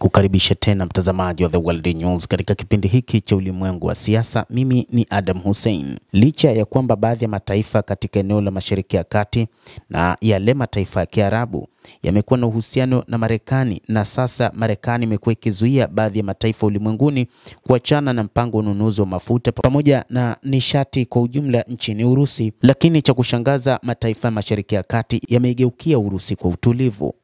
Nikukaribisha tena mtazamaji wa The World News katika kipindi hiki cha ulimwengu wa siasa. Mimi ni Adam Hussein. Licha ya kwamba baadhi ya mataifa katika eneo la Mashariki ya Kati na yale mataifa ya Kiarabu yamekuwa na uhusiano na Marekani, na sasa Marekani imekuwa ikizuia baadhi ya mataifa ulimwenguni kuachana na mpango wa ununuzi wa mafuta pamoja na nishati kwa ujumla nchini Urusi, lakini cha kushangaza mataifa ya Mashariki ya Kati yameigeukia Urusi kwa utulivu.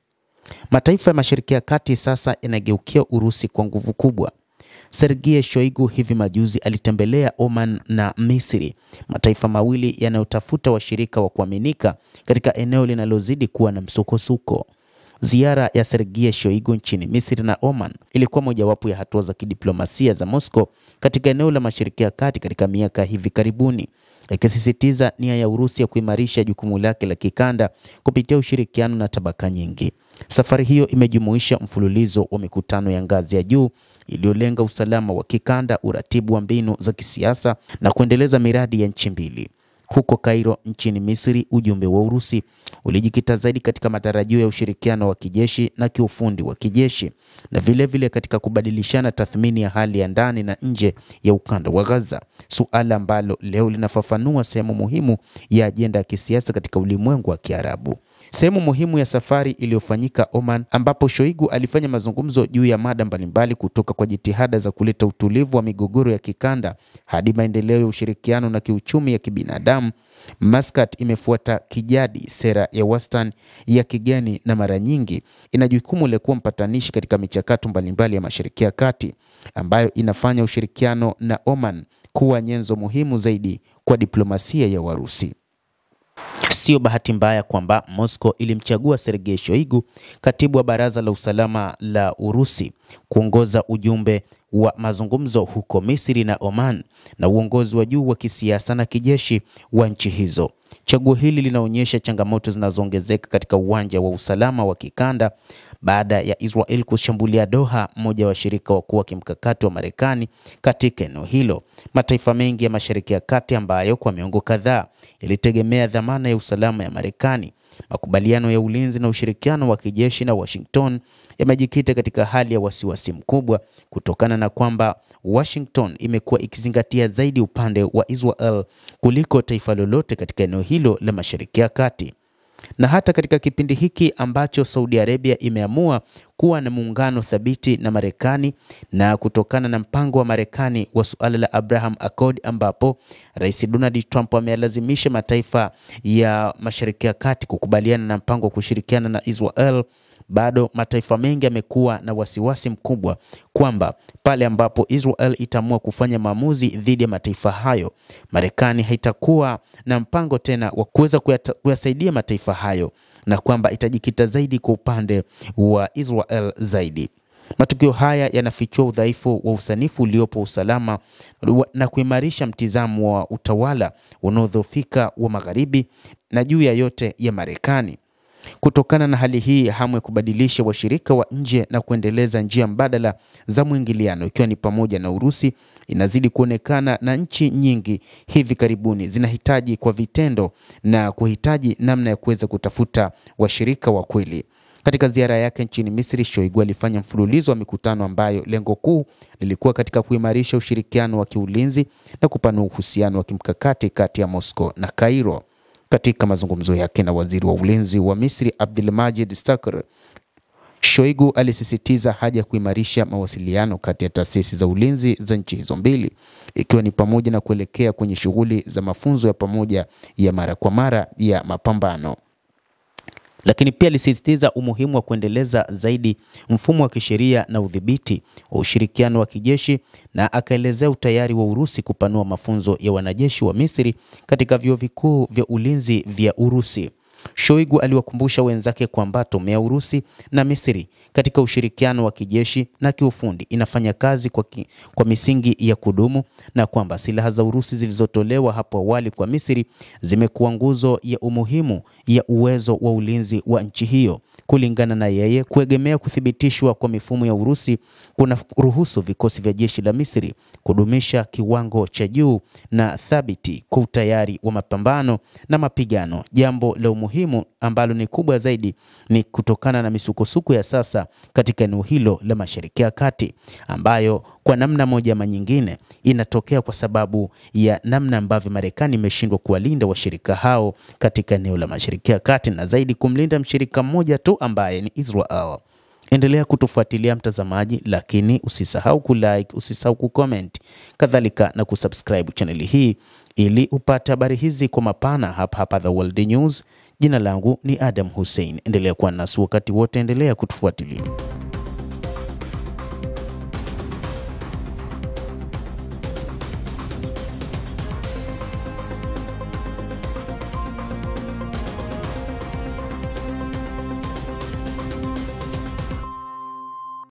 Mataifa ya Mashariki ya Kati sasa yanageukia Urusi kwa nguvu kubwa. Sergei Shoigu hivi majuzi alitembelea Oman na Misri, mataifa mawili yanayotafuta washirika wa kuaminika katika eneo linalozidi kuwa na msukosuko. Ziara ya Sergei Shoigu nchini Misri na Oman ilikuwa mojawapo ya hatua za kidiplomasia za Moscow katika eneo la Mashariki ya Kati katika miaka hivi karibuni, ikisisitiza nia ya Urusi ya kuimarisha jukumu lake la kikanda kupitia ushirikiano na tabaka nyingi. Safari hiyo imejumuisha mfululizo wa mikutano ya ngazi ya juu iliyolenga usalama wa kikanda, uratibu wa mbinu za kisiasa na kuendeleza miradi ya nchi mbili. Huko Cairo nchini Misri, ujumbe wa Urusi ulijikita zaidi katika matarajio ya ushirikiano wa kijeshi na kiufundi wa kijeshi, na vile katika kubadilishana tathmini ya hali ya ndani na nje ya ukanda wa Gaza, suala ambalo leo linafafanua sehemu muhimu ya ajenda ya kisiasa katika ulimwengu wa Kiarabu. Sehemu muhimu ya safari iliyofanyika Oman, ambapo Shoigu alifanya mazungumzo juu ya mada mbalimbali, kutoka kwa jitihada za kuleta utulivu wa migogoro ya kikanda hadi maendeleo ya ushirikiano na kiuchumi ya kibinadamu. Muscat imefuata kijadi sera ya wastani ya kigeni na mara nyingi ina jukumu la kuwa mpatanishi katika michakato mbalimbali ya Mashariki ya Kati, ambayo inafanya ushirikiano na Oman kuwa nyenzo muhimu zaidi kwa diplomasia ya Warusi. Sio bahati mbaya kwamba Moscow ilimchagua Sergei Shoigu, katibu wa Baraza la Usalama la Urusi, kuongoza ujumbe wa mazungumzo huko Misri na Oman na uongozi wa juu wa kisiasa na kijeshi wa nchi hizo. Chaguo hili linaonyesha changamoto zinazoongezeka katika uwanja wa usalama wa kikanda baada ya Israel kushambulia Doha, mmoja wa washirika wakuu wa kimkakati wa Marekani katika eneo hilo. Mataifa mengi ya Mashariki ya Kati ambayo kwa miongo kadhaa yalitegemea dhamana ya usalama ya Marekani, makubaliano ya ulinzi na ushirikiano wa kijeshi na Washington yamejikita katika hali ya wasiwasi mkubwa kutokana na kwamba Washington imekuwa ikizingatia zaidi upande wa Israel kuliko taifa lolote katika eneo hilo la Mashariki ya Kati. Na hata katika kipindi hiki ambacho Saudi Arabia imeamua kuwa na muungano thabiti na Marekani, na kutokana na mpango wa Marekani wa suala la Abraham Accord, ambapo Rais Donald Trump amelazimisha mataifa ya Mashariki ya Kati kukubaliana na mpango wa kushirikiana na Israel, bado mataifa mengi yamekuwa na wasiwasi mkubwa kwamba pale ambapo Israel itaamua kufanya maamuzi dhidi ya mataifa hayo, Marekani haitakuwa na mpango tena wa kuweza kuyasaidia mataifa hayo, na kwamba itajikita zaidi kwa upande wa Israel zaidi. Matukio haya yanafichua udhaifu wa usanifu uliopo usalama na kuimarisha mtizamo wa utawala unaodhoofika wa Magharibi na juu ya yote ya Marekani. Kutokana na hali hii, hamu ya kubadilisha washirika wa nje na kuendeleza njia mbadala za mwingiliano, ikiwa ni pamoja na Urusi, inazidi kuonekana, na nchi nyingi hivi karibuni zinahitaji kwa vitendo na kuhitaji namna ya kuweza kutafuta washirika wa kweli. Katika ziara yake nchini Misri, Shoigu alifanya mfululizo wa mikutano ambayo lengo kuu lilikuwa katika kuimarisha ushirikiano wa kiulinzi na kupanua uhusiano wa kimkakati kati ya Moscow na Cairo. Katika mazungumzo yake na waziri wa ulinzi wa Misri Abdelmajid Stakr, Shoigu alisisitiza haja ya kuimarisha mawasiliano kati ya taasisi za ulinzi za nchi hizo mbili, ikiwa ni pamoja na kuelekea kwenye shughuli za mafunzo ya pamoja ya mara kwa mara ya mapambano. Lakini pia alisisitiza umuhimu wa kuendeleza zaidi mfumo wa kisheria na udhibiti wa ushirikiano wa kijeshi, na akaelezea utayari wa Urusi kupanua mafunzo ya wanajeshi wa Misri katika vyuo vikuu vya ulinzi vya Urusi. Shoigu aliwakumbusha wenzake kwamba tume ya Urusi na Misri katika ushirikiano wa kijeshi na kiufundi inafanya kazi kwa misingi ya kudumu, na kwamba silaha za Urusi zilizotolewa hapo awali kwa Misri zimekuwa nguzo ya umuhimu ya uwezo wa ulinzi wa nchi hiyo. Kulingana na yeye, kuegemea kuthibitishwa kwa mifumo ya Urusi kuna ruhusu vikosi vya jeshi la Misri kudumisha kiwango cha juu na thabiti kwa utayari wa mapambano na mapigano, jambo la umuhimu muhimu ambalo ni kubwa zaidi ni kutokana na misukosuko ya sasa katika eneo hilo la Mashariki ya Kati, ambayo kwa namna moja ama nyingine inatokea kwa sababu ya namna ambavyo Marekani imeshindwa kuwalinda washirika hao katika eneo la Mashariki ya Kati, na zaidi kumlinda mshirika mmoja tu ambaye ni Israel. Endelea kutufuatilia mtazamaji, lakini usisahau kulike, usisahau kucomment, kadhalika na kusubscribe channel hii ili upate habari hizi kwa mapana hapa The World News. Jina langu ni Adam Hussein. Endelea kuwa nasi wakati wote, endelea kutufuatilia.